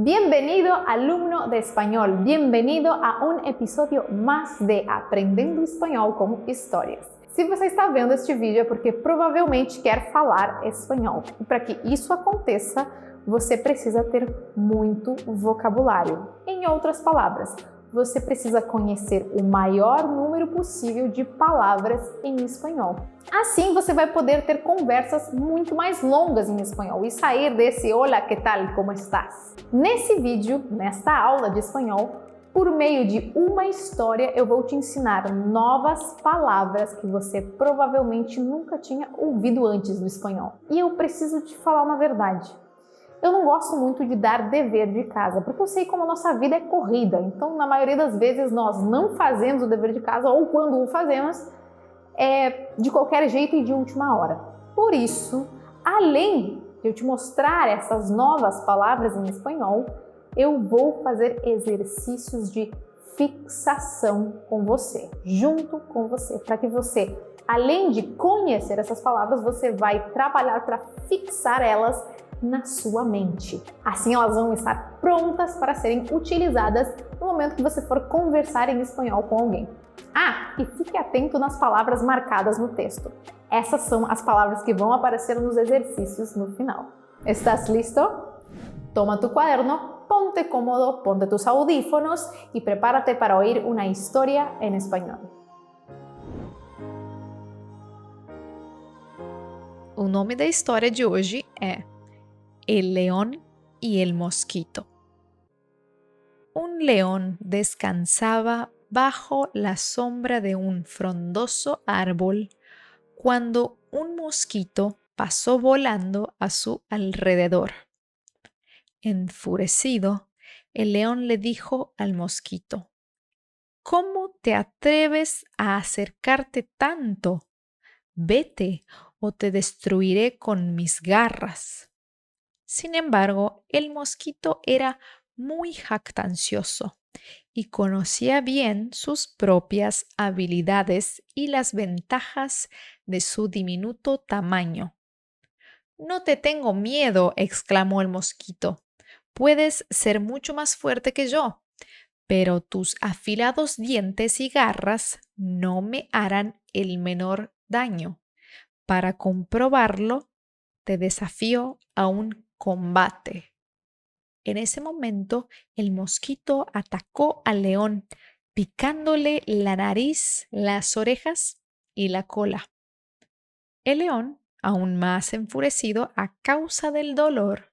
Bienvenido alumno de español, bienvenido a um episódio mais de Aprendendo Espanhol com Histórias. Se você está vendo este vídeo é porque provavelmente quer falar espanhol. E para que isso aconteça, você precisa ter muito vocabulário. Em outras palavras, você precisa conhecer o maior número possível de palavras em espanhol. Assim, você vai poder ter conversas muito mais longas em espanhol e sair desse "Hola, ¿qué tal? ¿Cómo estás?". Nesse vídeo, nesta aula de espanhol, por meio de uma história, eu vou te ensinar novas palavras que você provavelmente nunca tinha ouvido antes no espanhol. E eu preciso te falar uma verdade. Eu não gosto muito de dar dever de casa, porque eu sei como a nossa vida é corrida. Então, na maioria das vezes, nós não fazemos o dever de casa ou quando o fazemos, é de qualquer jeito e de última hora. Por isso, além de eu te mostrar essas novas palavras em espanhol, eu vou fazer exercícios de fixação com você, junto com você, para que você, além de conhecer essas palavras, você vai trabalhar para fixar elas na sua mente. Assim elas vão estar prontas para serem utilizadas no momento que você for conversar em espanhol com alguém. Ah, e fique atento nas palavras marcadas no texto. Essas são as palavras que vão aparecer nos exercícios no final. ¿Estás listo? Toma tu cuaderno, ponte cómodo, ponte tus audífonos y prepárate para oír una historia en español. O nome da história de hoje é El león y el mosquito. Un león descansaba bajo la sombra de un frondoso árbol cuando un mosquito pasó volando a su alrededor. Enfurecido, el león le dijo al mosquito: ¿Cómo te atreves a acercarte tanto? Vete o te destruiré con mis garras. Sin embargo, el mosquito era muy jactancioso y conocía bien sus propias habilidades y las ventajas de su diminuto tamaño. No te tengo miedo, exclamó el mosquito. Puedes ser mucho más fuerte que yo, pero tus afilados dientes y garras no me harán el menor daño. Para comprobarlo, te desafío a un combate. En ese momento, el mosquito atacó al león, picándole la nariz, las orejas y la cola. El león, aún más enfurecido a causa del dolor,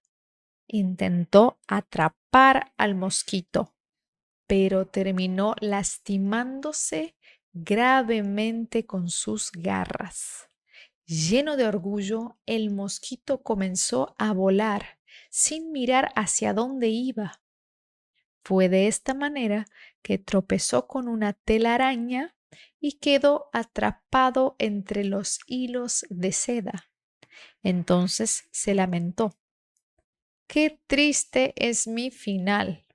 intentó atrapar al mosquito, pero terminó lastimándose gravemente con sus garras. Lleno de orgullo, el mosquito comenzó a volar sin mirar hacia dónde iba. Fue de esta manera que tropezó con una telaraña y quedó atrapado entre los hilos de seda. Entonces se lamentó: «Qué triste es mi final,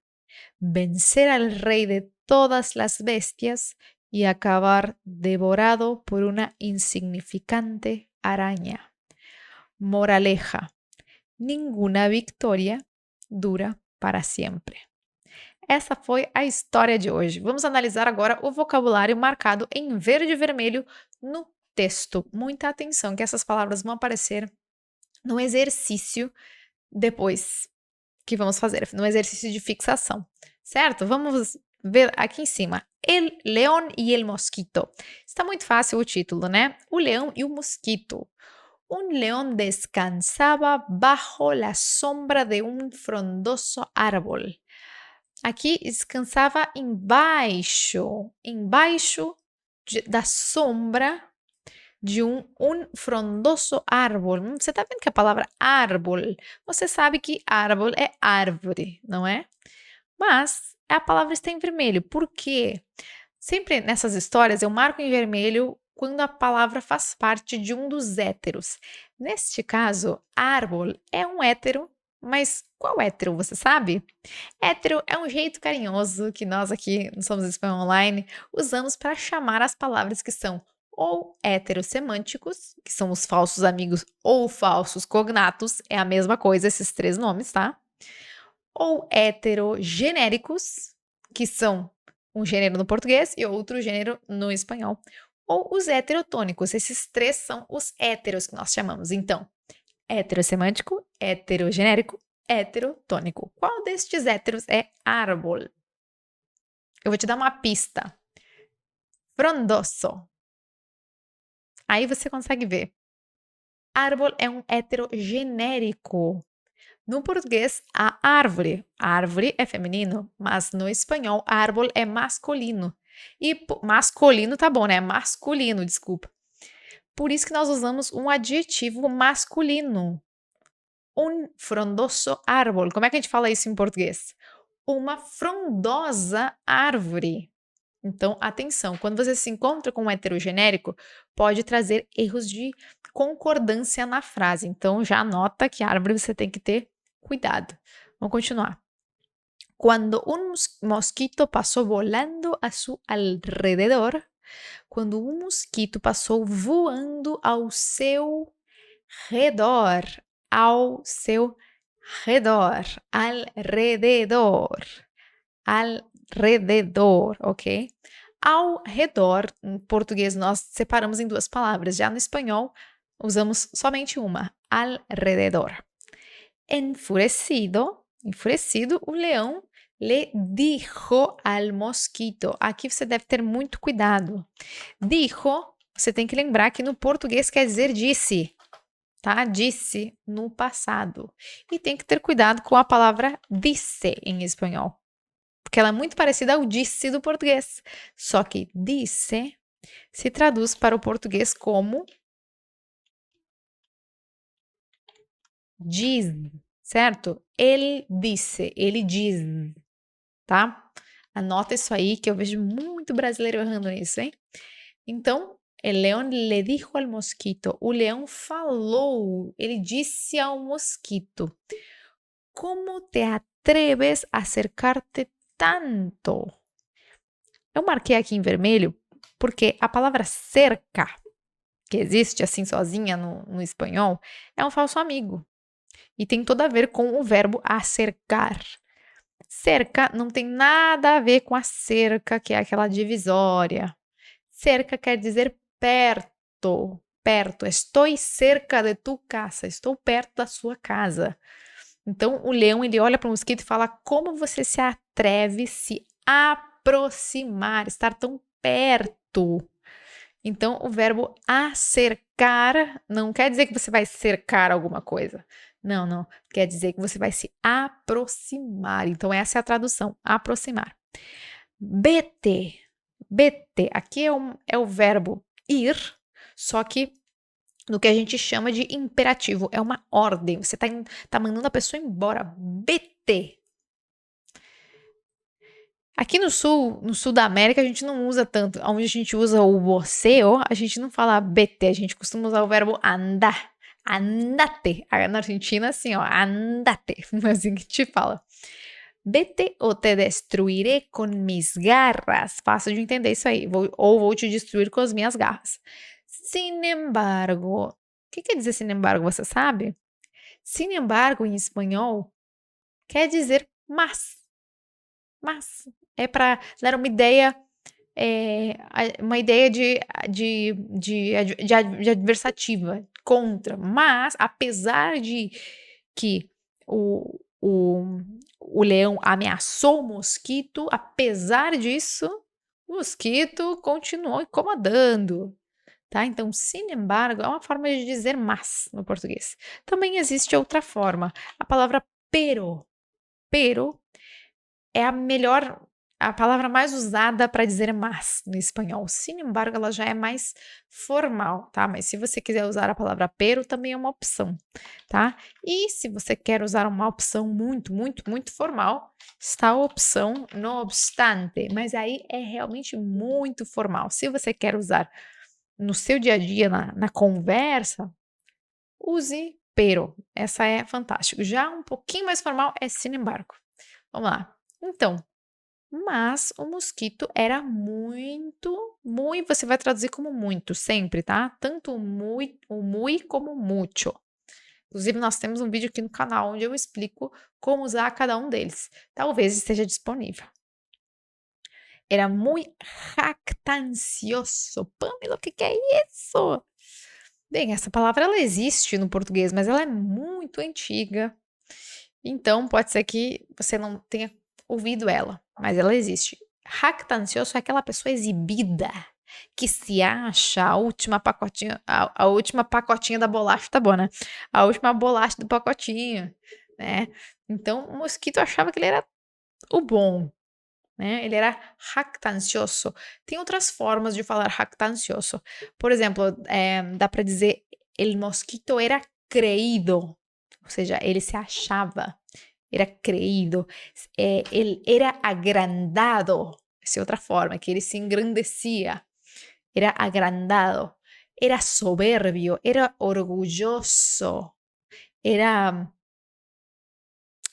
vencer al rey de todas las bestias y acabar devorado por una insignificante araña». Moraleja: ninguna victoria dura para sempre. Essa foi a história de hoje. Vamos analisar agora o vocabulário marcado em verde e vermelho no texto. Muita atenção que essas palavras vão aparecer no exercício depois que vamos fazer, no exercício de fixação, certo? Vamos ver aqui em cima. El león y el mosquito. Está muito fácil o título, né? O leão e o mosquito. Un león descansaba bajo la sombra de un frondoso árbol. Aqui, descansava embaixo da sombra de um frondoso árbol. Você está vendo que a palavra árbol, você sabe que árbol é árvore, não é? Mas a palavra está em vermelho. Por quê? Sempre nessas histórias eu marco em vermelho quando a palavra faz parte de um dos héteros. Neste caso, árbol é um hétero, mas qual hétero, você sabe? Hétero é um jeito carinhoso que nós aqui no Somos Espanhol Online usamos para chamar as palavras que são ou heterossemânticos, que são os falsos amigos ou falsos cognatos, é a mesma coisa esses três nomes, tá? ou heterogenéricos, que são um gênero no português e outro gênero no espanhol, ou os heterotônicos. Esses três são os héteros que nós chamamos. Então, heterossemântico, heterogenérico, heterotônico. Qual destes héteros é árbol? Eu vou te dar uma pista. Frondoso. Aí você consegue ver. Árbol é um heterogenérico. No português, a árvore. Árvore é feminino, mas no espanhol, árbol é masculino. E masculino tá bom, né? Masculino, desculpa. Por isso que nós usamos um adjetivo masculino. Um frondoso árbol. Como é que a gente fala isso em português? Uma frondosa árvore. Então, atenção, quando você se encontra com um heterogenérico, pode trazer erros de concordância na frase. Então, já anota que árvore você tem que ter cuidado. Vamos continuar. Quando um mosquito passou volando a seu alrededor, quando um mosquito passou voando ao seu redor, alrededor, ok? Ao redor, em português nós separamos em duas palavras, já no espanhol usamos somente uma, alrededor. Enfurecido, o leão le dijo al mosquito. Aqui você deve ter muito cuidado. Dijo, você tem que lembrar que no português quer dizer disse, tá? Disse no passado. E tem que ter cuidado com a palavra disse em espanhol, porque ela é muito parecida ao disse do português. Só que disse se traduz para o português como diz, certo? Ele disse, ele diz, tá? Anota isso aí que eu vejo muito brasileiro errando nisso, hein? Então, el león le dijo al mosquito. O leão falou, ele disse ao mosquito: como te atreves a acercar-te tanto? Eu marquei aqui em vermelho porque a palavra cerca, que existe assim sozinha no espanhol, é um falso amigo. E tem tudo a ver com o verbo acercar. Cerca não tem nada a ver com a cerca, que é aquela divisória. Cerca quer dizer perto, perto. Estou cerca de tu casa, estou perto da sua casa. Então, o leão, ele olha para o mosquito e fala: como você se atreve a se aproximar, estar tão perto? Então, o verbo acercar não quer dizer que você vai cercar alguma coisa. Não, não. Quer dizer que você vai se aproximar. Então, essa é a tradução, aproximar. Vete. Vete. Aqui é o verbo ir, só que no que a gente chama de imperativo. É uma ordem. Você tá mandando a pessoa embora. Vete. Aqui no sul da América, a gente não usa tanto. Onde a gente usa o você, a gente não fala vete, a gente costuma usar o verbo andar. Andate. Na Argentina, assim, andate. Assim que te fala. Vete ou te destruiré com mis garras. Fácil de entender isso aí. Vou te destruir com as minhas garras. Sin embargo. O que quer dizer sin embargo, você sabe? Sin embargo, em espanhol, quer dizer mas. Mas é para dar uma ideia de adversativa, contra. Mas, apesar de que o leão ameaçou o mosquito, apesar disso, o mosquito continuou incomodando. Tá? Então, sin embargo, é uma forma de dizer mas no português. Também existe outra forma, a palavra pero. Pero é a palavra mais usada para dizer mas no espanhol. Sin embargo, ela já é mais formal, tá? Mas se você quiser usar a palavra pero, também é uma opção, tá? E se você quer usar uma opção muito, muito, muito formal, está a opção no obstante, mas aí é realmente muito formal. Se você quer usar no seu dia a dia, na conversa, use pero. Essa é fantástica. Já um pouquinho mais formal é sin embargo. Vamos lá. Então, mas o mosquito era muito, você vai traduzir como muito, sempre, tá? Tanto o muy como mucho. Inclusive, nós temos um vídeo aqui no canal onde eu explico como usar cada um deles. Talvez esteja disponível. Era muito jactancioso. Pamela, o que é isso? Bem, essa palavra ela existe no português, mas ela é muito antiga. Então, pode ser que você não tenha ouvido ela, mas ela existe. Jactancioso é aquela pessoa exibida, que se acha a última pacotinha, a última pacotinha da bolacha, tá bom, né? A última bolacha do pacotinho, né? Então, o mosquito achava que ele era o bom, né? Ele era jactancioso. Tem outras formas de falar jactancioso. Por exemplo, dá para dizer el mosquito era creído, ou seja, ele se achava, era creído. Ele era agrandado, essa é outra forma, que ele se engrandecia. Era agrandado, era soberbio, era orgulhoso, era...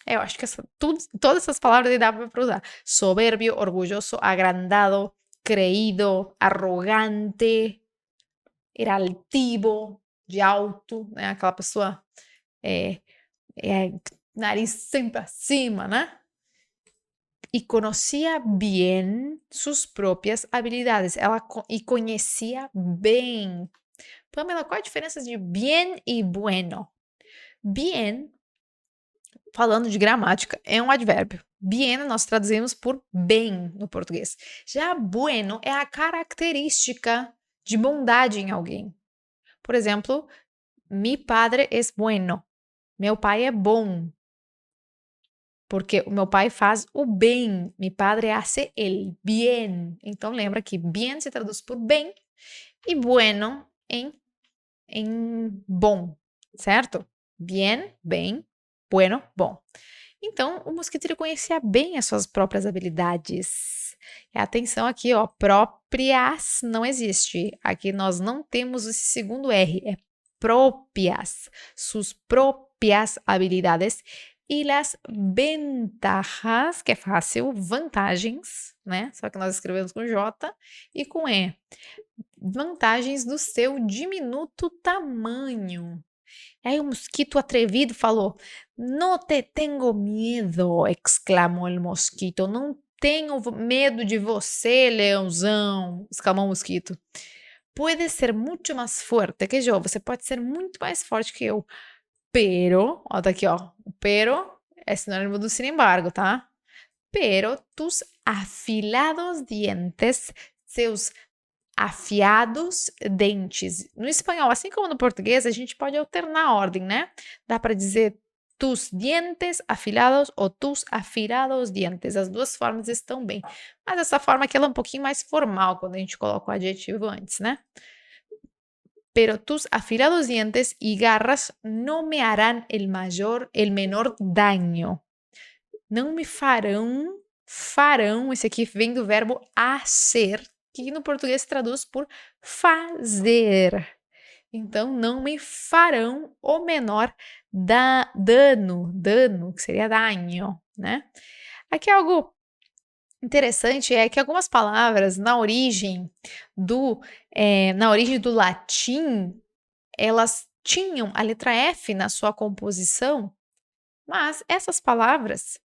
Eu acho que todas essas palavras dá para usar. Soberbio, orgulhoso, agrandado, creído, arrogante, era altivo, de alto, né? Aquela pessoa nariz sempre acima, né? E conhecia bem suas próprias habilidades. E conhecia bem. Pamela, qual a diferença de bien e bueno? Bien, falando de gramática, é um advérbio. Bien nós traduzimos por bem no português. Já bueno é a característica de bondade em alguém. Por exemplo, mi padre es bueno. Meu pai é bom. Porque o meu pai faz o bem. Mi padre hace el bien. Então lembra que bien se traduz por bem e bueno em bom, certo? Bien, bem, bueno, bom. Então, o mosquiteiro conhecia bem as suas próprias habilidades. E atenção aqui, ó, próprias não existe. Aqui nós não temos esse segundo R, é próprias, suas próprias habilidades. E as ventajas, que é fácil, vantagens, né? Só que nós escrevemos com J e com E. Vantagens do seu diminuto tamanho. Aí o mosquito atrevido falou: "Não te tenho medo", exclamou o mosquito. "Não tenho medo de você, leãozão", exclamou o mosquito. "Puede ser muito mais forte que eu", você pode ser muito mais forte que eu. "Pero", ó, tá aqui, ó. O pero é sinônimo do sin embargo, tá? "Pero tus afilados dientes", seus afiados dentes. No espanhol, assim como no português, a gente pode alternar a ordem, né? Dá para dizer tus dientes afilados ou tus afilados dientes. As duas formas estão bem. Mas essa forma aqui ela é um pouquinho mais formal quando a gente coloca o adjetivo antes, né? "Pero tus afilados dientes y garras no me harán el menor daño". Não me farão, esse aqui vem do verbo hacer, que no português se traduz por fazer. Então, não me farão o menor dano, que seria daño, né? Aqui algo interessante é que algumas palavras na origem do latim, elas tinham a letra F na sua composição, mas essas palavras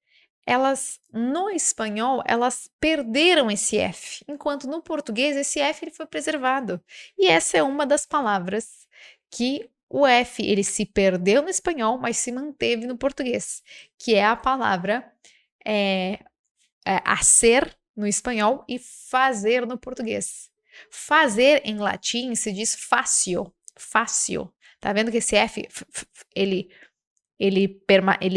no espanhol, elas perderam esse F, enquanto no português esse F ele foi preservado. E essa é uma das palavras que o F ele se perdeu no espanhol, mas se manteve no português, que é a palavra hacer no espanhol e fazer no português. Fazer em latim se diz fácil. Tá vendo que esse F, ele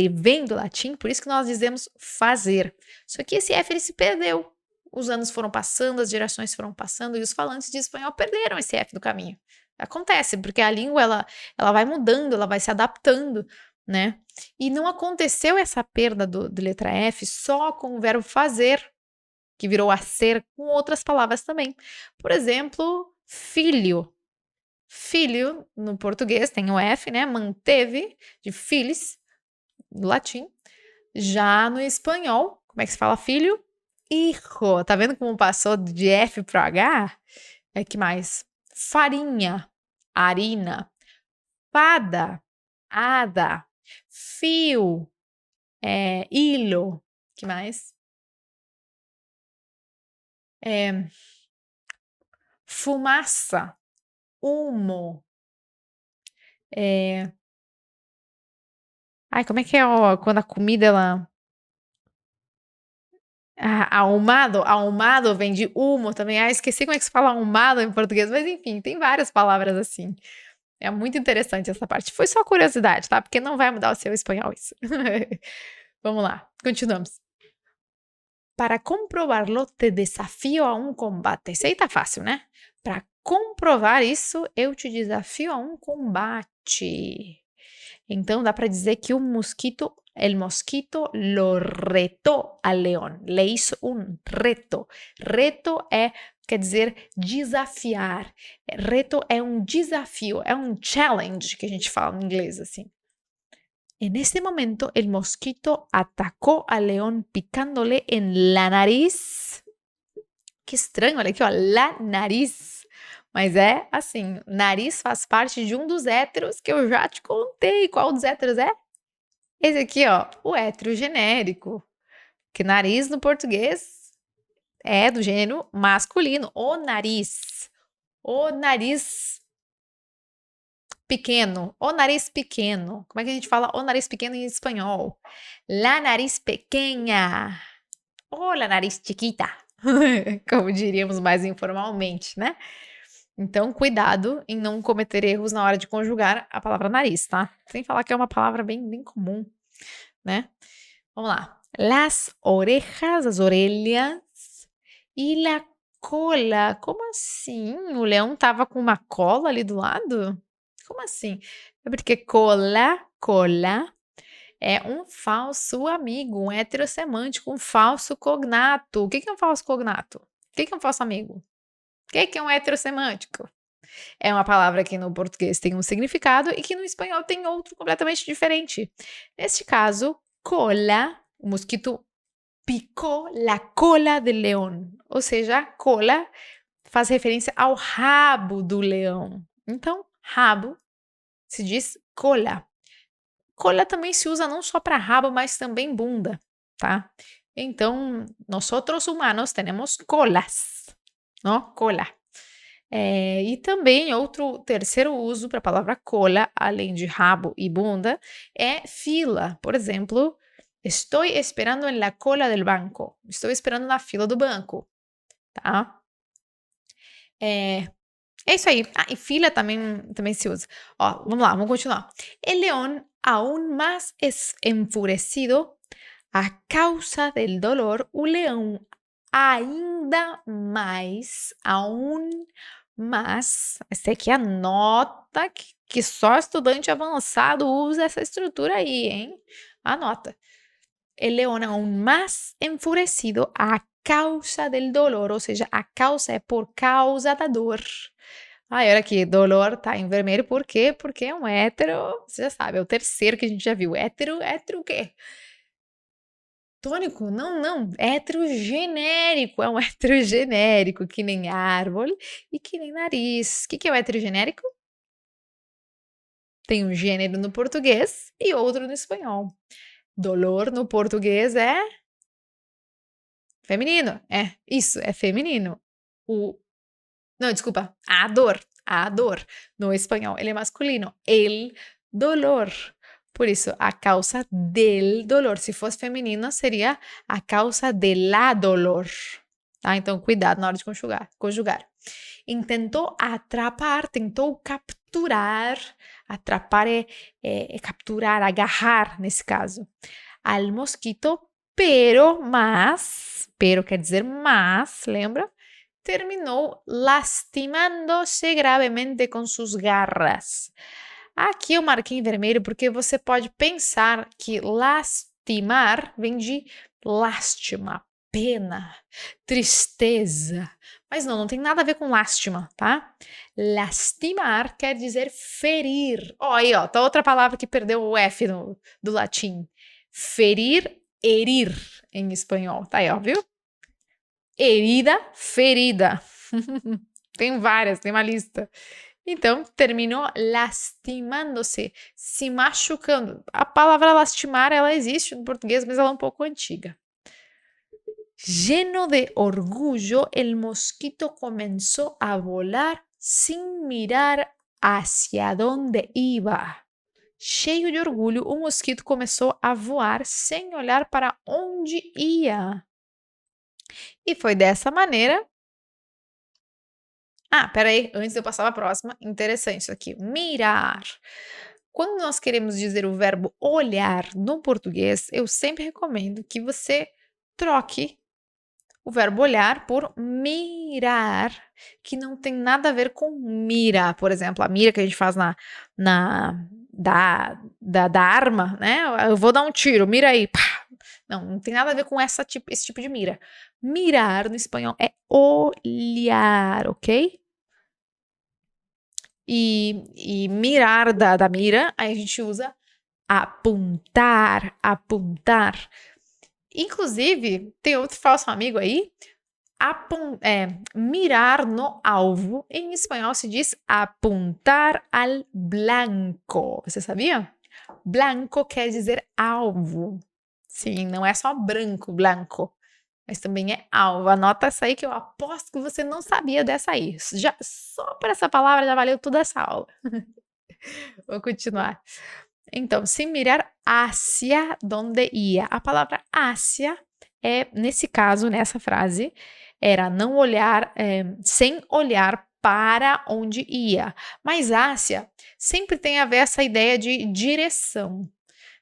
vem do latim, por isso que nós dizemos fazer. Só que esse F ele se perdeu. Os anos foram passando, as gerações foram passando e os falantes de espanhol perderam esse F do caminho. Acontece, porque a língua ela vai mudando, ela vai se adaptando, né? E não aconteceu essa perda de letra F só com o verbo fazer, que virou a ser, com outras palavras também. Por exemplo, filho. Filho, no português, tem o F, né? Manteve, de filis, no latim. Já no espanhol, como é que se fala filho? Hijo. Tá vendo como passou de F para H? Que mais? Farinha, harina. Fada, hada, fio, hilo, que mais? Fumaça, humo. Como é que é quando a comida ela... ahumado vem de humo também. Esqueci como é que se fala ahumado em português, mas enfim, tem várias palavras assim. É muito interessante essa parte. Foi só curiosidade, tá? Porque não vai mudar o seu espanhol isso. Vamos lá, continuamos. Para comprovarlo, te desafio a um combate. Isso aí tá fácil, né? Para comprovar isso, eu te desafio a um combate. Então, dá para dizer que el mosquito lo retó al león. Le hizo un reto. Reto quer dizer desafiar. Reto é um desafio, é um challenge que a gente fala em inglês assim. En ese momento, el mosquito atacó al león picándole en la nariz. Que estranho, olha aqui, ó, la nariz. Mas é assim, nariz faz parte de um dos héteros que eu já te contei. Qual dos héteros é? Esse aqui, ó, o hétero genérico. Que nariz no português é do gênero masculino. O nariz pequeno, o nariz pequeno. Como é que a gente fala o nariz pequeno em espanhol? La nariz pequeña. Ou la nariz chiquita. Como diríamos mais informalmente, né? Então, cuidado em não cometer erros na hora de conjugar a palavra nariz, tá? Sem falar que é uma palavra bem, bem comum, né? Vamos lá. Las orejas, as orelhas e la cola. Como assim? O leão tava com uma cola ali do lado? Como assim? É porque cola é um falso amigo, um heterossemântico, um falso cognato. O que é um falso cognato? O que é um falso amigo? O que é um heterossemântico? É uma palavra que no português tem um significado e que no espanhol tem outro completamente diferente. Neste caso, cola, o mosquito picou la cola del león. Ou seja, a cola faz referência ao rabo do leão. Então, rabo se diz cola. Cola também se usa não só para rabo, mas também bunda, tá? Então, nós humanos temos colas, não? Cola. E também outro terceiro uso para a palavra cola, além de rabo e bunda, é fila. Por exemplo, estou esperando en la cola del banco. Estou esperando na fila do banco, tá? É isso aí. E fila também se usa. Ó, vamos lá, vamos continuar. El león, aún más enfurecido a causa del dolor, o leão ainda mais, aún mais. Esse aqui anota que só estudante avançado usa essa estrutura aí, hein? Anota. El león aún más enfurecido a causa del dolor, ou seja, a causa é por causa da dor. Olha aqui, dolor tá em vermelho, por quê? Porque é um hétero, você já sabe, é o terceiro que a gente já viu. Hétero o quê? Tônico? Não, heterogenérico, é um heterogenérico, que nem árvore e que nem nariz. O que é o heterogenérico? Tem um gênero no português e outro no espanhol. Dolor no português é feminino, isso, é feminino. Não, desculpa, a dor no espanhol, ele é masculino, el dolor. Por isso, a causa del dolor. Se fosse feminino, seria a causa de la dolor. Tá? Então, cuidado na hora de conjugar. Tentou capturar. Atrapar é capturar, agarrar, nesse caso. Al mosquito, pero quer dizer mas, lembra? Terminou lastimando-se gravemente com suas garras. Aqui eu marquei em vermelho porque você pode pensar que lastimar vem de lástima, pena, tristeza. Mas não tem nada a ver com lástima, tá? Lastimar quer dizer ferir. Aí, tá outra palavra que perdeu o F do latim. Ferir, herir em espanhol. Tá aí, viu? Herida, ferida. Tem várias, tem uma lista. Então, terminou lastimando-se, se machucando. A palavra lastimar, ela existe no português, mas ela é um pouco antiga. Lleno de orgullo, el mosquito comenzó a volar sin mirar hacia dónde iba. Cheio de orgulho, o mosquito começou a voar sem olhar para onde ia. E foi dessa maneira. Peraí, antes de eu passar para a próxima, interessante isso aqui. Mirar. Quando nós queremos dizer o verbo olhar no português, eu sempre recomendo que você troque o verbo olhar por mirar, que não tem nada a ver com mira. Por exemplo, a mira que a gente faz da arma, né? Eu vou dar um tiro, mira aí. Pá. Não tem nada a ver com esse tipo de mira. Mirar no espanhol é olhar, ok? E mirar da mira, aí a gente usa apontar. Inclusive, tem outro falso amigo aí, mirar no alvo. Em espanhol se diz apuntar al blanco. Você sabia? Blanco quer dizer alvo. Sim, não é só branco, blanco, mas também é alvo. Anota essa aí que eu aposto que você não sabia dessa aí. Já, só por essa palavra já valeu toda essa aula. Vou continuar. Então, sem mirar hacia donde ia. A palavra hacia nesse caso, nessa frase, era não olhar, sem olhar para onde ia. Mas hacia sempre tem a ver essa ideia de direção,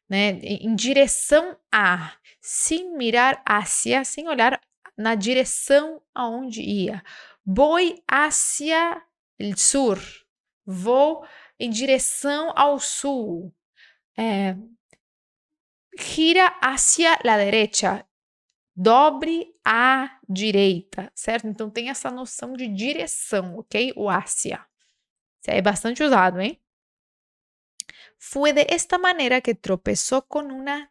né? Em direção a. Sem mirar hacia, sem olhar na direção aonde ia. Voy hacia el sur. Vou em direção ao sul. Gira hacia la derecha. Dobre à direita, certo? Então tem essa noção de direção, ok? O hacia. Isso é bastante usado, hein? Foi de esta maneira que tropeçou com uma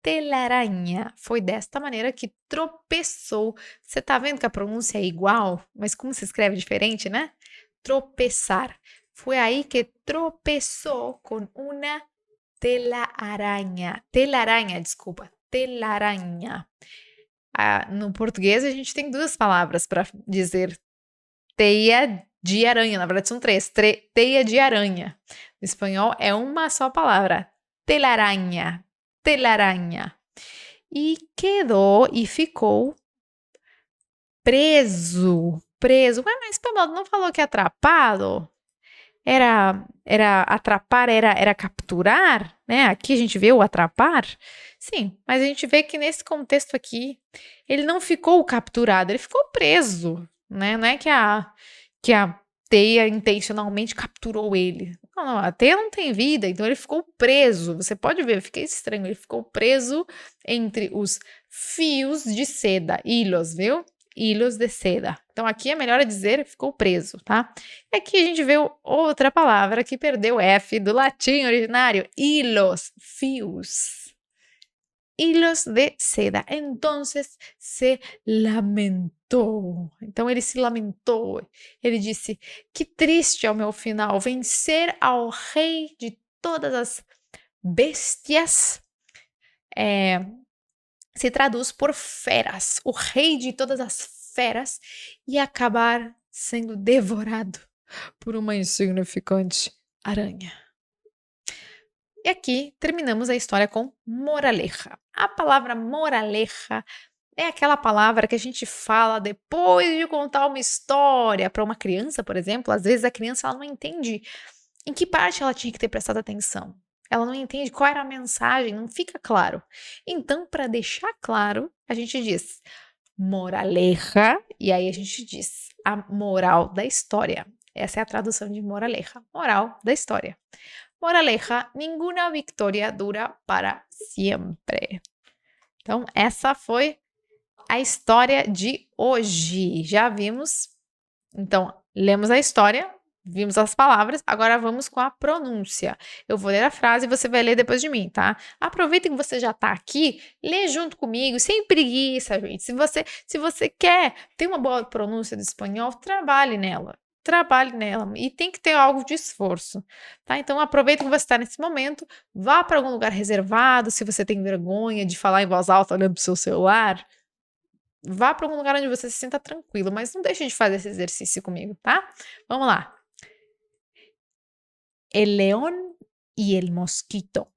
telaraña. Foi desta maneira que tropeçou. Você tá vendo que a pronúncia é igual, mas como se escreve diferente, né? Tropeçar. Foi aí que tropeçou com uma telaraña. Telaraña. No português, a gente tem duas palavras para dizer teia de aranha. Na verdade, são três. Teia de aranha. No espanhol, é uma só palavra. Telaraña. E quedou e ficou preso. Ué, mas Pamela não falou que é atrapado? Era atrapar, era capturar, né? Aqui a gente vê o atrapar. Sim, mas a gente vê que nesse contexto aqui, ele não ficou capturado, ele ficou preso, né? Não é que a teia intencionalmente capturou ele. Não, a teia não tem vida, então ele ficou preso. Você pode ver, fica estranho, ele ficou preso entre os fios de seda, hilos, viu? Hilos de seda. Então, aqui é melhor dizer ficou preso, tá? E aqui a gente vê outra palavra que perdeu o F do latim originário. Hilos, fios. Hilos de seda. Entonces, se lamentou. Então, ele se lamentou. Ele disse, que triste é o meu final. Vencer ao rei de todas as bestias. Se traduz por feras, o rei de todas as feras, e acabar sendo devorado por uma insignificante aranha. E aqui terminamos a história com moraleja. A palavra moraleja é aquela palavra que a gente fala depois de contar uma história para uma criança, por exemplo. Às vezes a criança ela não entende em que parte ela tinha que ter prestado atenção. Ela não entende qual era a mensagem, não fica claro. Então, para deixar claro, a gente diz moraleja, e aí a gente diz a moral da história. Essa é a tradução de moraleja, moral da história. Moraleja, nenhuma vitória dura para sempre. Então, essa foi a história de hoje. Já vimos, então, lemos a história, vimos as palavras, agora vamos com a pronúncia. Eu vou ler a frase e você vai ler depois de mim, tá? Aproveita que você já tá aqui, lê junto comigo, sem preguiça, gente. Se você quer ter uma boa pronúncia do espanhol, trabalhe nela. trabalhe nela e tem que ter algo de esforço, tá? Então aproveita que você está nesse momento, vá para algum lugar reservado, se você tem vergonha de falar em voz alta olhando para o seu celular, vá para algum lugar onde você se sinta tranquilo, mas não deixe de fazer esse exercício comigo, tá? Vamos lá. El león y el mosquito.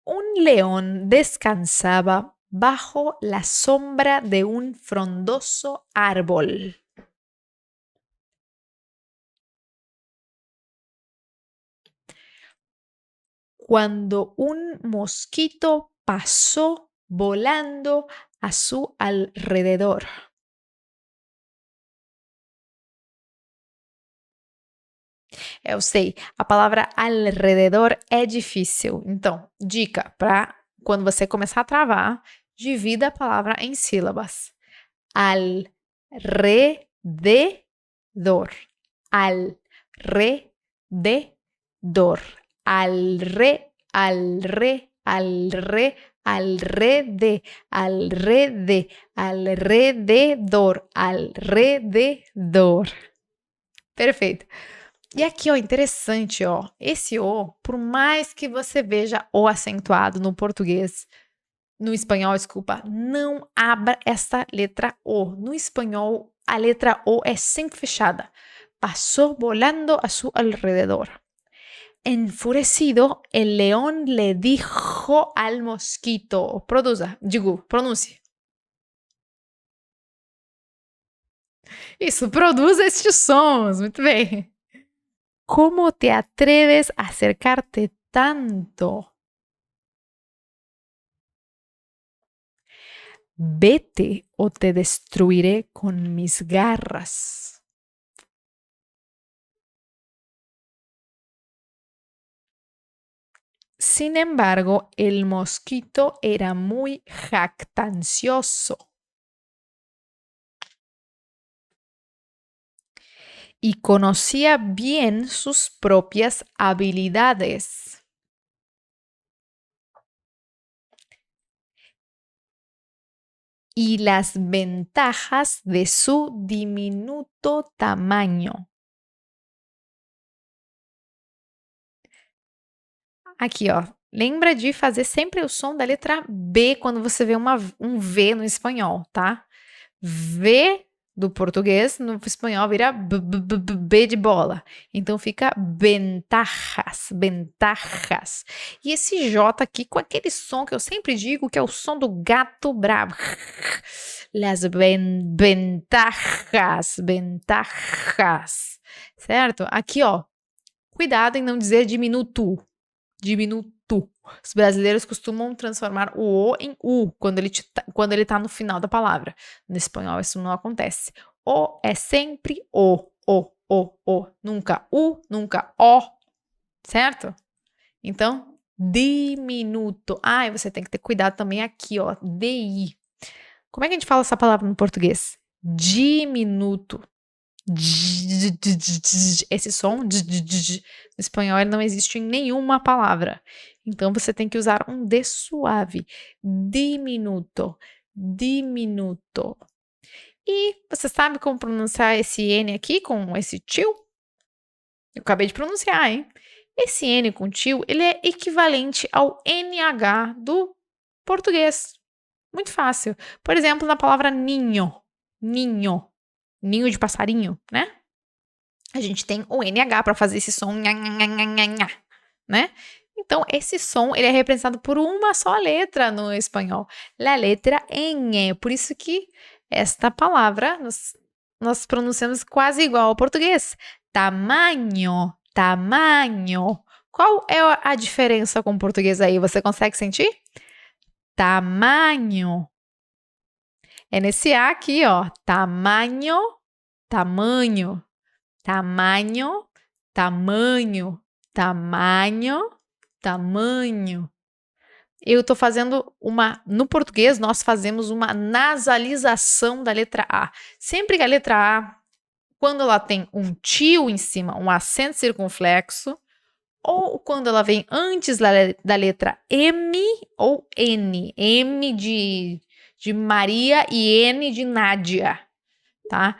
Un león descansaba bajo la sombra de un frondoso árbol. Cuando un mosquito pasó volando a su alrededor. Eu sei, a palavra alrededor é difícil. Então, dica para quando você começar a travar, divida a palavra em sílabas. Alrededor. Alrededor. Alre, alre, alre, alrede, alrede, alrededor, alrededor. Perfeito. E aqui, ó, interessante, ó, esse O, por mais que você veja O acentuado no português, no espanhol, desculpa, não abra essa letra O. No espanhol, a letra O é sempre fechada. Passó volando a su alrededor. Enfurecido, el león le dijo al mosquito. Pronuncie. Isso, produza estes sons. Muito bem. ¿Cómo te atreves a acercarte tanto? Vete o te destruiré con mis garras. Sin embargo, el mosquito era muy jactancioso y conocía bien sus propias habilidades. Y las ventajas de su diminuto tamaño. Aqui, ó. Lembra de fazer sempre o som da letra B quando você vê um V no espanhol, tá? V do português, no espanhol vira B de bola. Então fica ventajas, ventajas. E esse J aqui com aquele som que eu sempre digo que é o som do gato bravo. Las ventajas, ventajas. Certo? Aqui, ó. Cuidado em não dizer diminuto. Diminuto. Os brasileiros costumam transformar o O em U quando ele tá no final da palavra. No espanhol isso não acontece. O é sempre O. Nunca U, nunca O. Certo? Então, diminuto. Ah, e você tem que ter cuidado também aqui, ó. DI. Como é que a gente fala essa palavra no português? Diminuto. Esse som no espanhol ele não existe em nenhuma palavra. Então você tem que usar um D suave. Diminuto. Diminuto. E você sabe como pronunciar esse N aqui com esse tio? Eu acabei de pronunciar, hein? Esse N com tio, ele é equivalente ao NH do português. Muito fácil. Por exemplo, na palavra ninho. Ninho. Ninho de passarinho, né? A gente tem o NH para fazer esse som, né? Então, esse som, ele é representado por uma só letra no espanhol. La letra N. Por isso que esta palavra nós pronunciamos quase igual ao português. Tamanho, tamanho. Qual é a diferença com o português aí? Você consegue sentir? Tamanho. É nesse A aqui, ó. Tamanho, tamanho, tamanho, tamanho, tamanho, tamanho. Eu tô fazendo no português, nós fazemos uma nasalização da letra A. Sempre que a letra A, quando ela tem um tio em cima, um acento circunflexo, ou quando ela vem antes da letra M ou N, M de de Maria e N de Nádia, tá?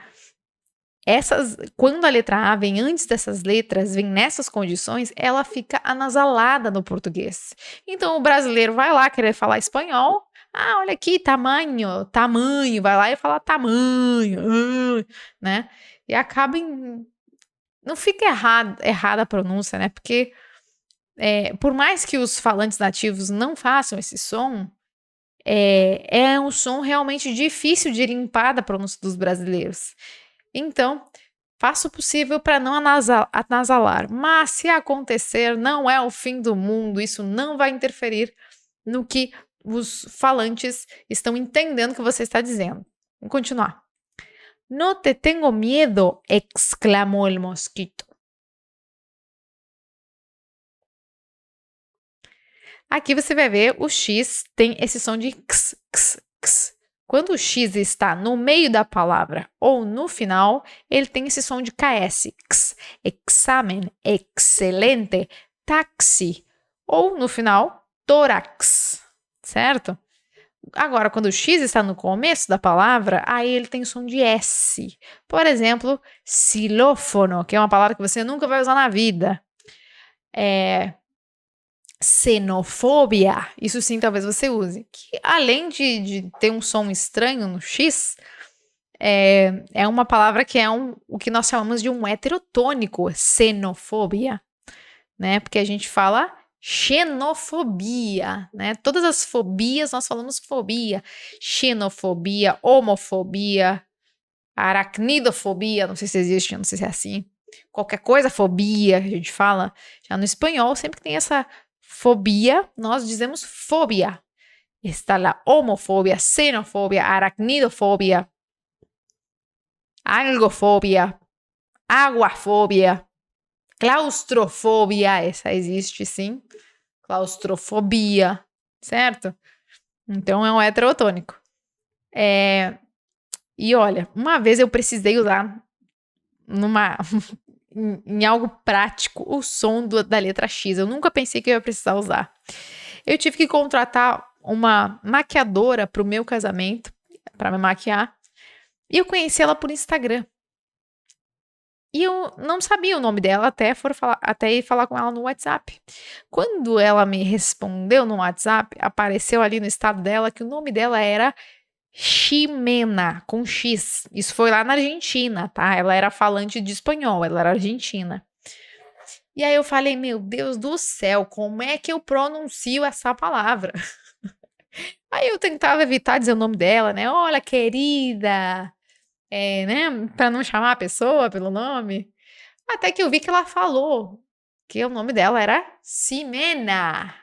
Quando a letra A vem antes dessas letras, vem nessas condições, ela fica anasalada no português. Então, o brasileiro vai lá querer falar espanhol. Ah, olha aqui, tamanho, vai lá e fala tamanho, né? E acaba não fica errada a pronúncia, né? Porque por mais que os falantes nativos não façam esse som, é um som realmente difícil de limpar da pronúncia dos brasileiros. Então, faça o possível para não anasalar. Mas se acontecer, não é o fim do mundo. Isso não vai interferir no que os falantes estão entendendo que você está dizendo. Vamos continuar. No te tengo miedo, exclamó el mosquito. Aqui você vai ver o X tem esse som de x, x, x. Quando o X está no meio da palavra ou no final, ele tem esse som de KS. X, examen, excelente, táxi. Ou no final, tórax, certo? Agora, quando o X está no começo da palavra, aí ele tem som de S. Por exemplo, xilófono, que é uma palavra que você nunca vai usar na vida. Xenofobia, isso sim talvez você use, que além de ter um som estranho no X, é uma palavra que é o que nós chamamos de um heterotônico, xenofobia, né? Porque a gente fala xenofobia, né? Todas as fobias nós falamos fobia, xenofobia, homofobia, aracnidofobia, não sei se existe, não sei se é assim, qualquer coisa fobia que a gente fala, já no espanhol sempre tem essa fobia, nós dizemos fobia. Está a homofobia, xenofobia, aracnidofobia, algofobia, aguafobia, claustrofobia, essa existe sim, claustrofobia, certo? Então é um heterotônico. E olha, uma vez eu precisei usar em algo prático o som da letra X. Eu nunca pensei que eu ia precisar usar. Eu tive que contratar uma maquiadora para o meu casamento, para me maquiar, e eu conheci ela por Instagram. E eu não sabia o nome dela até ir falar com ela no WhatsApp. Quando ela me respondeu no WhatsApp, apareceu ali no estado dela que o nome dela era Ximena, com X. Isso foi lá na Argentina, tá? Ela era falante de espanhol, ela era argentina. E aí eu falei, meu Deus do céu, como é que eu pronuncio essa palavra? Aí eu tentava evitar dizer o nome dela, né? Olha, querida, né? Pra não chamar a pessoa pelo nome. Até que eu vi que ela falou que o nome dela era Ximena.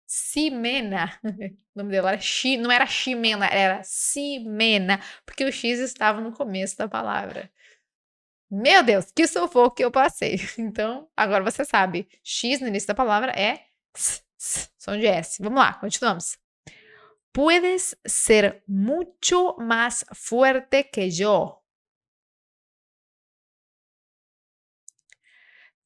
Ximena. O nome dela era não era Ximena, era Ximena, porque o X estava no começo da palavra. Meu Deus, que sufoco que eu passei. Então, agora você sabe, X no início da palavra é som de S. Vamos lá, continuamos. Puedes ser mucho más fuerte que yo,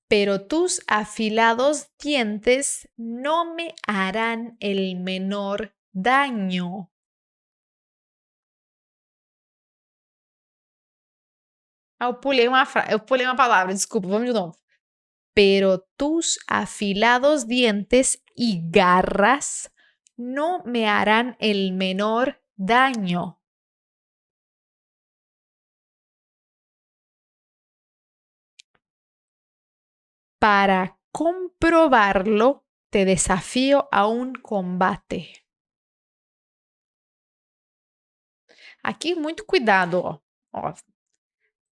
pero tus afilados dientes no me harán el menor daño. Eu pulei uma palavra, desculpa, vamos de novo. Pero tus afilados dientes y garras no me harán el menor daño. Para comprobarlo, te desafío a un combate. Aqui, muito cuidado, ó.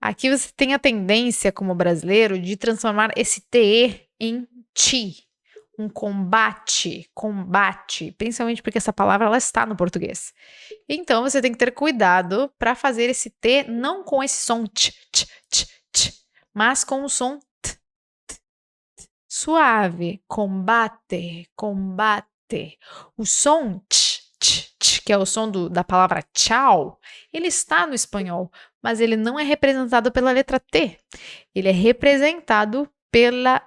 Aqui você tem a tendência, como brasileiro, de transformar esse TE em ti. Um combate, principalmente porque essa palavra ela está no português. Então, você tem que ter cuidado para fazer esse T não com esse som t, mas com o som t, suave. Combate. O som t, que é o som da palavra tchau, ele está no espanhol, mas ele não é representado pela letra T. Ele é representado pela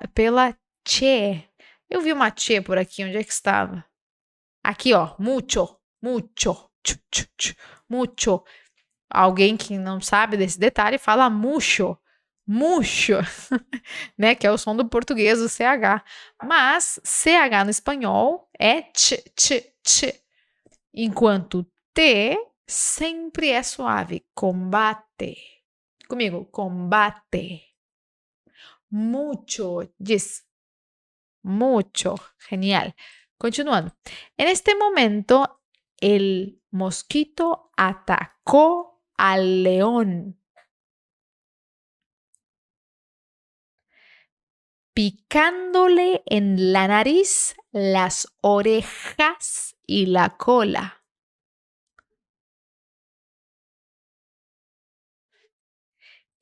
che. Eu vi uma che por aqui, onde é que estava? Aqui, ó, mucho, Mucho. Alguém que não sabe desse detalhe fala mucho, mucho, né? Que é o som do português, o CH. Mas CH no espanhol é ch. Enquanto T sempre é suave. Combate. Comigo, combate. Mucho, diz. Mucho. Genial. Continuando. En este momento, el mosquito atacó al león, picándole en la nariz, las orejas y la cola.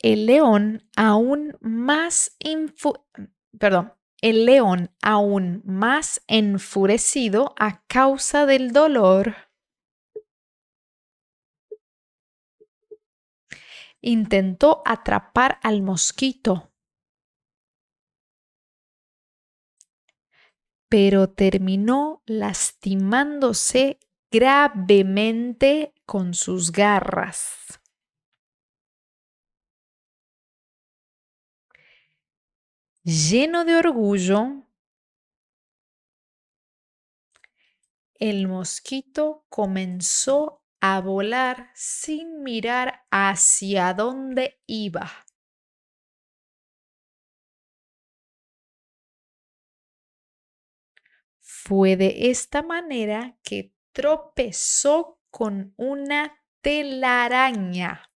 El león aún más enfurecido a causa del dolor, intentó atrapar al mosquito, pero terminó lastimándose gravemente con sus garras. Lleno de orgullo, el mosquito comenzó a volar sin mirar hacia dónde iba. Fue de esta manera que tropezó con una telaraña.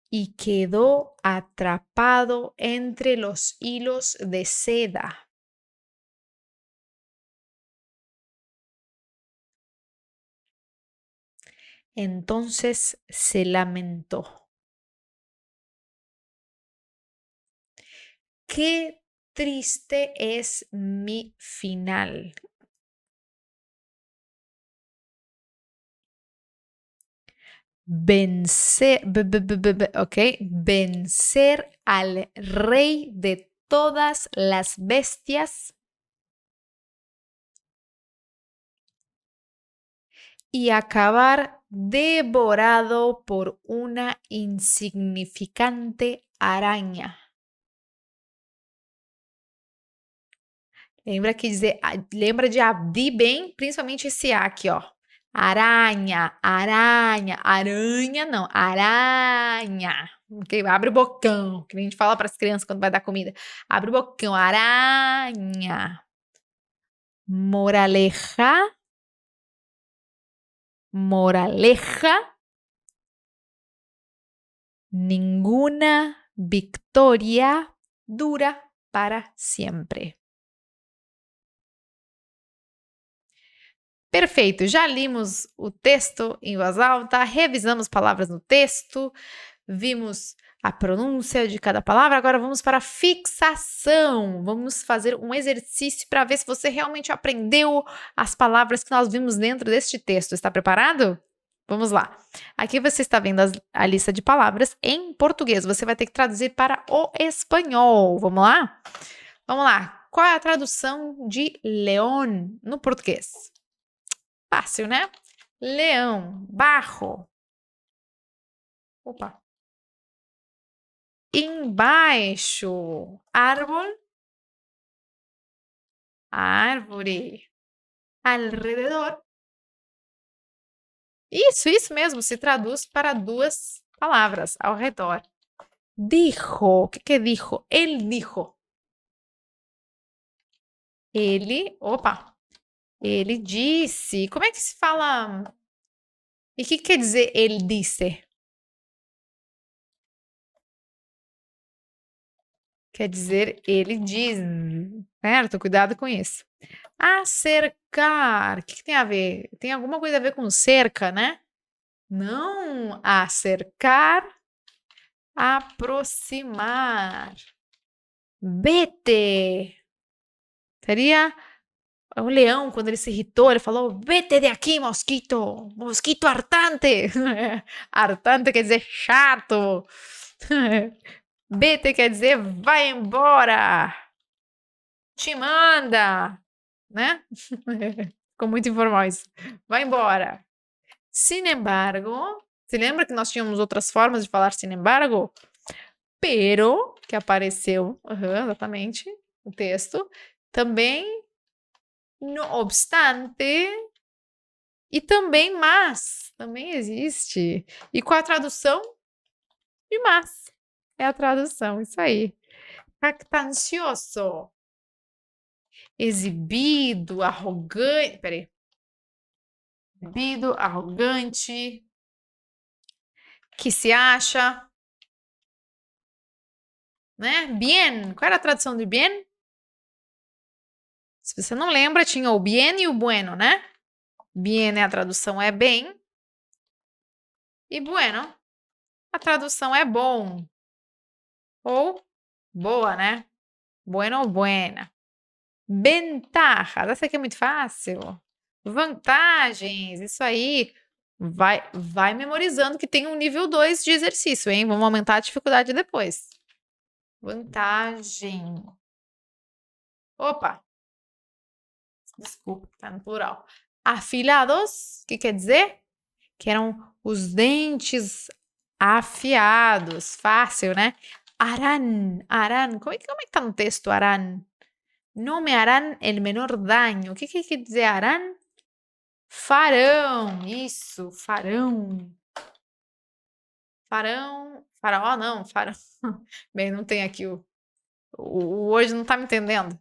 Y quedó atrapado entre los hilos de seda. Entonces se lamentó. Qué triste es mi final. Vencer, vencer al rey de todas las bestias y acabar devorado por una insignificante araña. Lembra de abrir bem, principalmente esse A aqui, ó. Aranha, aranha, aranha não, aranha. Ok? Abre o bocão, que a gente fala para as crianças quando vai dar comida. Abre o bocão, aranha. Moraleja. Moraleja. Ninguna victoria dura para siempre. Perfeito, já limos o texto em voz alta, revisamos palavras no texto, vimos a pronúncia de cada palavra, agora vamos para a fixação. Vamos fazer um exercício para ver se você realmente aprendeu as palavras que nós vimos dentro deste texto. Está preparado? Vamos lá. Aqui você está vendo a lista de palavras em português. Você vai ter que traduzir para o espanhol. Vamos lá? Vamos lá. Qual é a tradução de león no português? Fácil, né? Leão, barro. Opa. Embaixo, árvore. Alrededor. Isso mesmo, se traduz para duas palavras, ao redor. Dijo, o que é dijo? Ele dijo. Ele disse. Como é que se fala? E o que quer dizer ele disse? Quer dizer ele diz, certo? Cuidado com isso. Acercar. O que tem a ver? Tem alguma coisa a ver com cerca, né? Não. Acercar. Aproximar. Vete. Seria o leão, quando ele se irritou, ele falou: Vete de aqui, mosquito! Mosquito hartante! Hartante quer dizer chato. Vete quer dizer vai embora. Te manda, né? Ficou muito informal isso. Vai embora. Sin embargo, se lembra que nós tínhamos outras formas de falar sin embargo? Pero, que apareceu, exatamente, no texto. Também, no obstante, e também mas, também existe. E qual a tradução? De mas. É a tradução, isso aí. Jactancioso. Exibido, arrogante. Peraí. Exibido, arrogante. Que se acha. Né? Bien. Qual era a tradução de bien? Se você não lembra, tinha o bien e o bueno, né? Bien, a tradução é bem. E bueno, a tradução é bom. Ou boa, né? Bueno ou buena. Ventajas, essa aqui é muito fácil. Vantagens, isso aí. Vai memorizando que tem um nível 2 de exercício, hein? Vamos aumentar a dificuldade depois. Vantagem. Opa! Desculpa, tá no plural. Afilados, o que quer dizer? Que eram os dentes afiados. Fácil, né? Harán. Como é que tá no texto harán? Não me harán el menor daño. O que quer dizer harán? Farão. Isso, farão. Farão. Faraó, não, farão. Bem, não tem aqui o hoje não tá me entendendo.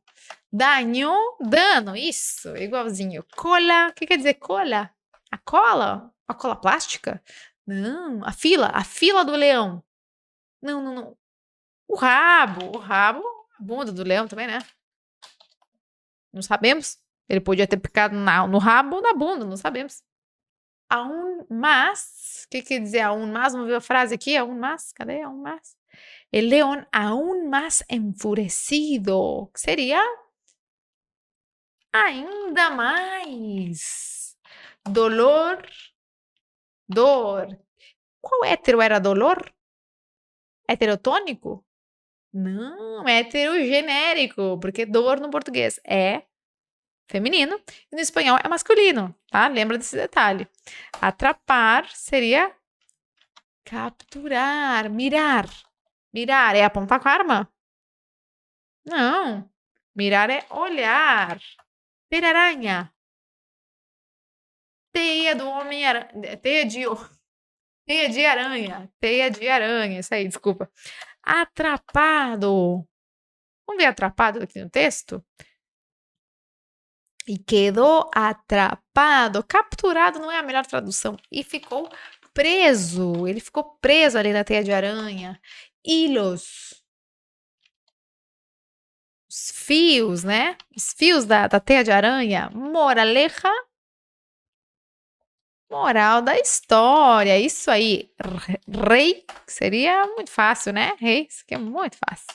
Danho, dano, isso, igualzinho. Cola, o que quer dizer cola? A cola? A cola plástica? Não, a fila do leão. Não. O rabo, a bunda do leão também, né? Não sabemos. Ele podia ter picado no rabo ou na bunda, não sabemos. Aún más, o que quer dizer aún más? Vamos ver a frase aqui, aún más, cadê aún más? El león aún más enfurecido, que seria ainda mais. Dolor, dor. Qual hétero era dolor? Heterotônico? Não, heterogenérico, porque dor no português é feminino e no espanhol é masculino, tá? Lembra desse detalhe. Atrapar seria capturar, mirar. Mirar é apontar com a arma? Não. Mirar é olhar. Ter aranha. Teia do Homem-Aranha. Teia de aranha. Teia de aranha. Isso aí, desculpa. Atrapado. Vamos ver atrapado aqui no texto? E quedou atrapado. Capturado não é a melhor tradução. E ficou preso. Ele ficou preso ali na teia de aranha. Hilos. Os fios, né? Os fios da teia de aranha. Moraleja. Moral da história. Isso aí. Rei. Seria muito fácil, né? Rei. Isso aqui é muito fácil.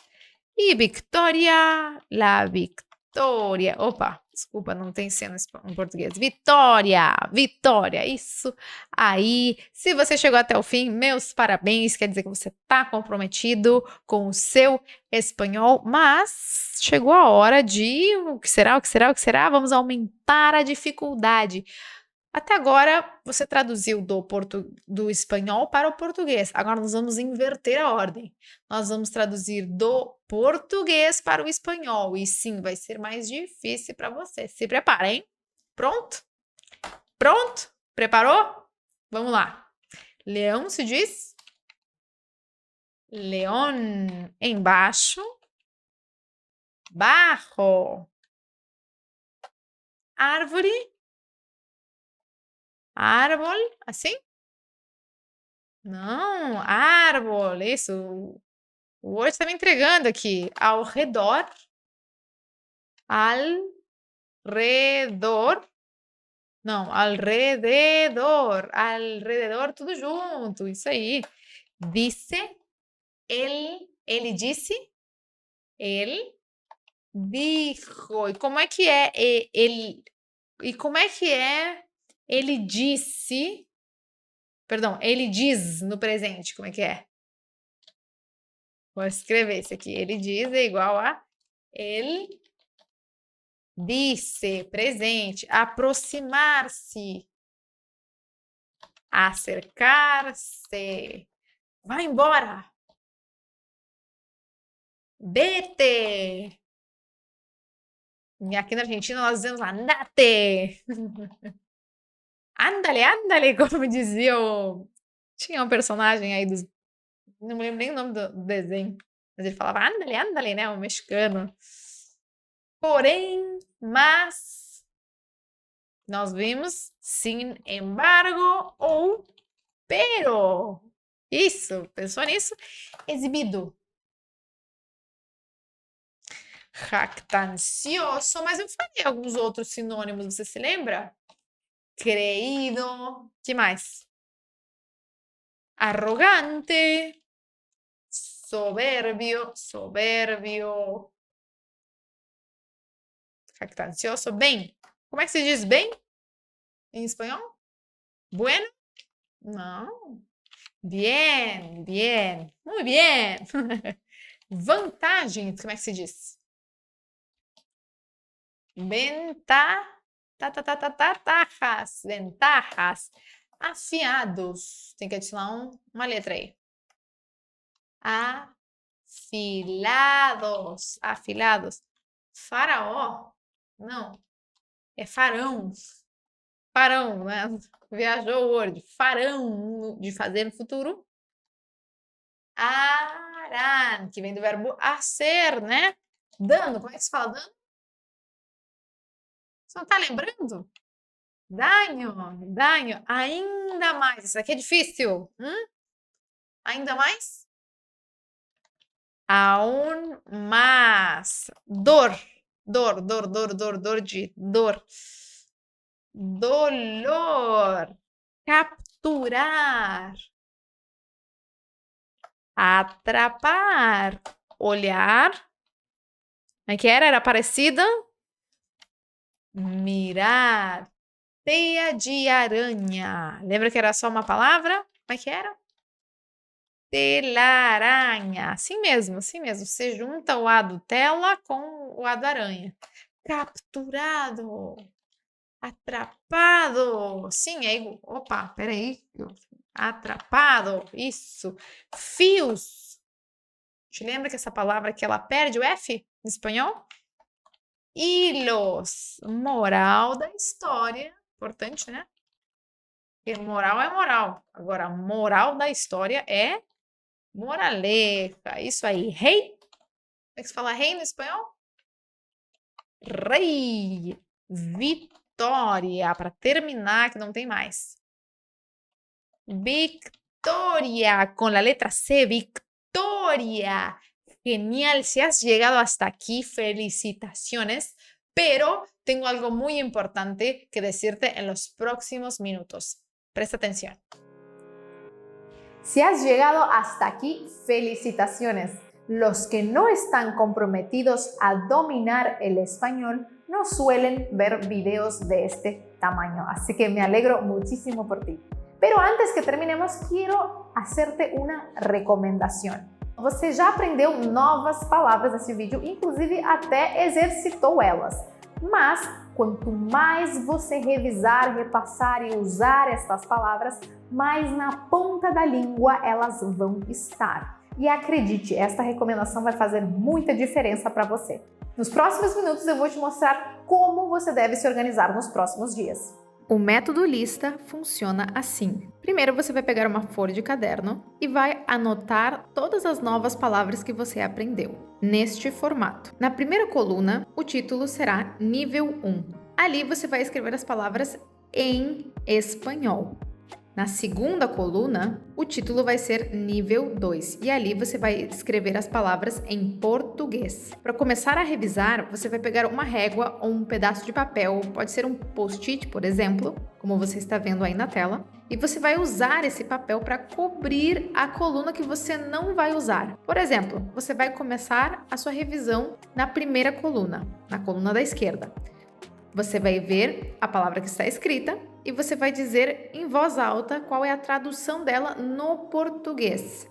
E Victoria. La Victoria. Opa. Desculpa, não tem cena em português. Vitória, isso aí. Se você chegou até o fim, meus parabéns. Quer dizer que você está comprometido com o seu espanhol, mas chegou a hora de o que será? Vamos aumentar a dificuldade. Até agora, você traduziu do espanhol para o português. Agora nós vamos inverter a ordem. Nós vamos traduzir do português para o espanhol. E sim, vai ser mais difícil para você. Se prepara, hein? Pronto? Pronto? Preparou? Vamos lá. Leão se diz? León. Embaixo. Barro. Árvore. Árbol, assim? Não, árvore, isso. O Word está me entregando aqui. Ao redor. Não, alrededor. Alrededor, tudo junto. Isso aí. Disse. Ele disse. Ele dijo. E como é que é? E como é que é? Ele disse. Perdão, ele diz no presente. Como é que é? Vou escrever esse aqui. Ele diz é igual a ele disse, presente, aproximar-se, acercar-se, vai embora, vete. E aqui na Argentina nós dizemos andate. Ándale, ándale, como dizia Tinha um personagem aí dos... Não me lembro nem o nome do desenho. Mas ele falava ándale, ándale, né? Um mexicano. Porém, mas... Nós vimos sin embargo ou pero. Isso, pensou nisso? Exibido. Jactancioso, mas eu falei alguns outros sinônimos, você se lembra? Creído, que mais? Arrogante, soberbio, jactancioso, bem. Como é que se diz bem em espanhol? Bueno? Não. Bien, bien, muy bien. Vantagens, como é que se diz? Ventajas, ventajas. Afiados. Tem que adicionar uma letra aí. Afilados. Afilados. Faraó. Não. É farão. Farão, né? Viajou o word. Farão de fazer no futuro. Harán, que vem do verbo hacer, né? Dano. Como é que se fala dano? Você não tá lembrando? Danho, danho, ainda mais. Isso aqui é difícil. Ainda mais? Aún más. Dor, dor, dor, dor, dor, dor de dor. Dolor. Capturar. Atrapar. Olhar. Como é que era? Era parecida? Mirar. Teia de aranha. Lembra que era só uma palavra? Como é que era? Telaraña. Assim mesmo, assim mesmo. Você junta o A do tela com o A da aranha. Capturado. Atrapado. Sim, é igual. Opa, peraí. Atrapado. Isso. Fios. Te lembra que essa palavra aqui ela perde o F em espanhol? Hilos. Moral da história. Importante, né? Porque moral é moral. Agora, moral da história é moraleja. Isso aí. Rei. Como é que se fala rei no espanhol? Rei. Vitória. Para terminar, que não tem mais. Victoria. Com a letra C. Victoria. Genial. Si has llegado hasta aquí, felicitaciones. Pero tengo algo muy importante que decirte en los próximos minutos. Presta atención. Si has llegado hasta aquí, felicitaciones. Los que no están comprometidos a dominar el español no suelen ver videos de este tamaño, así que me alegro muchísimo por ti. Pero antes que terminemos, quiero hacerte una recomendação. Você já aprendeu novas palavras nesse vídeo, inclusive até exercitou elas. Mas, quanto mais você revisar, repassar e usar essas palavras, mais na ponta da língua elas vão estar. E acredite, esta recomendação vai fazer muita diferença para você. Nos próximos minutos eu vou te mostrar como você deve se organizar nos próximos dias. O método lista funciona assim. Primeiro você vai pegar uma folha de caderno e vai anotar todas as novas palavras que você aprendeu, neste formato. Na primeira coluna, o título será nível 1. Ali você vai escrever as palavras em espanhol. Na segunda coluna, o título vai ser nível 2 e ali você vai escrever as palavras em português. Para começar a revisar, você vai pegar uma régua ou um pedaço de papel, pode ser um post-it, por exemplo, como você está vendo aí na tela, e você vai usar esse papel para cobrir a coluna que você não vai usar. Por exemplo, você vai começar a sua revisão na primeira coluna, na coluna da esquerda. Você vai ver a palavra que está escrita e você vai dizer em voz alta qual é a tradução dela no português.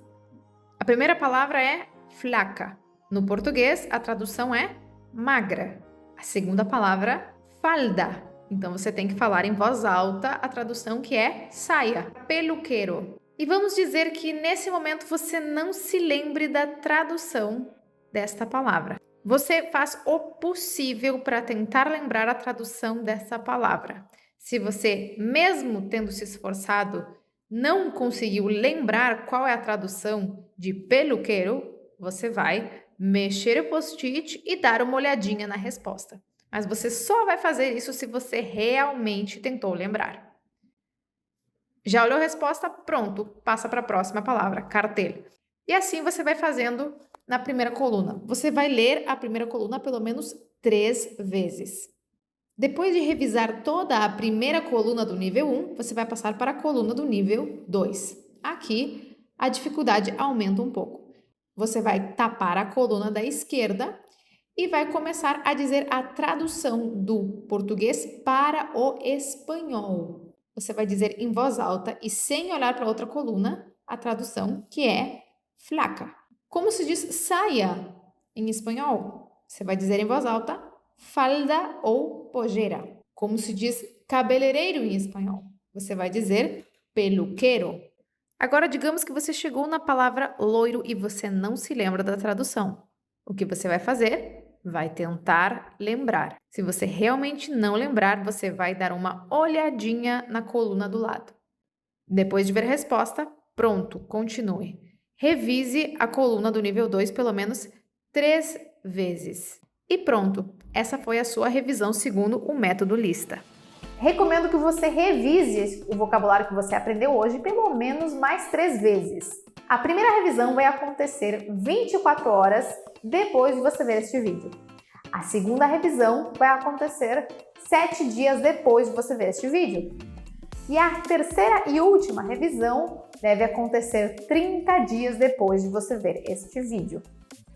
A primeira palavra é flaca. No português, a tradução é magra. A segunda palavra, falda. Então, você tem que falar em voz alta a tradução que é saia, peluqueiro. E vamos dizer que nesse momento você não se lembre da tradução desta palavra. Você faz o possível para tentar lembrar a tradução dessa palavra. Se você, mesmo tendo se esforçado, não conseguiu lembrar qual é a tradução de peluqueiro, você vai mexer o post-it e dar uma olhadinha na resposta. Mas você só vai fazer isso se você realmente tentou lembrar. Já olhou a resposta? Pronto, passa para a próxima palavra, cartel. E assim você vai fazendo na primeira coluna. Você vai ler a primeira coluna pelo menos 3 vezes. Depois de revisar toda a primeira coluna do nível 1, você vai passar para a coluna do nível 2. Aqui, a dificuldade aumenta um pouco. Você vai tapar a coluna da esquerda e vai começar a dizer a tradução do português para o espanhol. Você vai dizer em voz alta e sem olhar para outra coluna a tradução, que é flaca. Como se diz saia em espanhol? Você vai dizer em voz alta falda ou pollera. Como se diz cabeleireiro em espanhol? Você vai dizer peluqueiro. Agora, digamos que você chegou na palavra loiro e você não se lembra da tradução. O que você vai fazer? Vai tentar lembrar. Se você realmente não lembrar, você vai dar uma olhadinha na coluna do lado. Depois de ver a resposta, pronto, continue. Revise a coluna do nível 2 pelo menos 3 vezes. E pronto, essa foi a sua revisão segundo o método lista. Recomendo que você revise o vocabulário que você aprendeu hoje pelo menos mais 3 vezes. A primeira revisão vai acontecer 24 horas depois de você ver este vídeo. A segunda revisão vai acontecer 7 dias depois de você ver este vídeo. E a terceira e última revisão deve acontecer 30 dias depois de você ver este vídeo.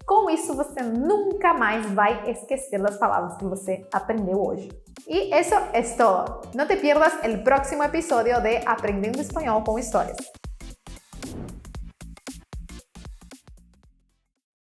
Com isso, você nunca mais vai esquecer das palavras que você aprendeu hoje. E isso é todo. Não te pierdas o próximo episódio de Aprendendo Espanhol com Histórias.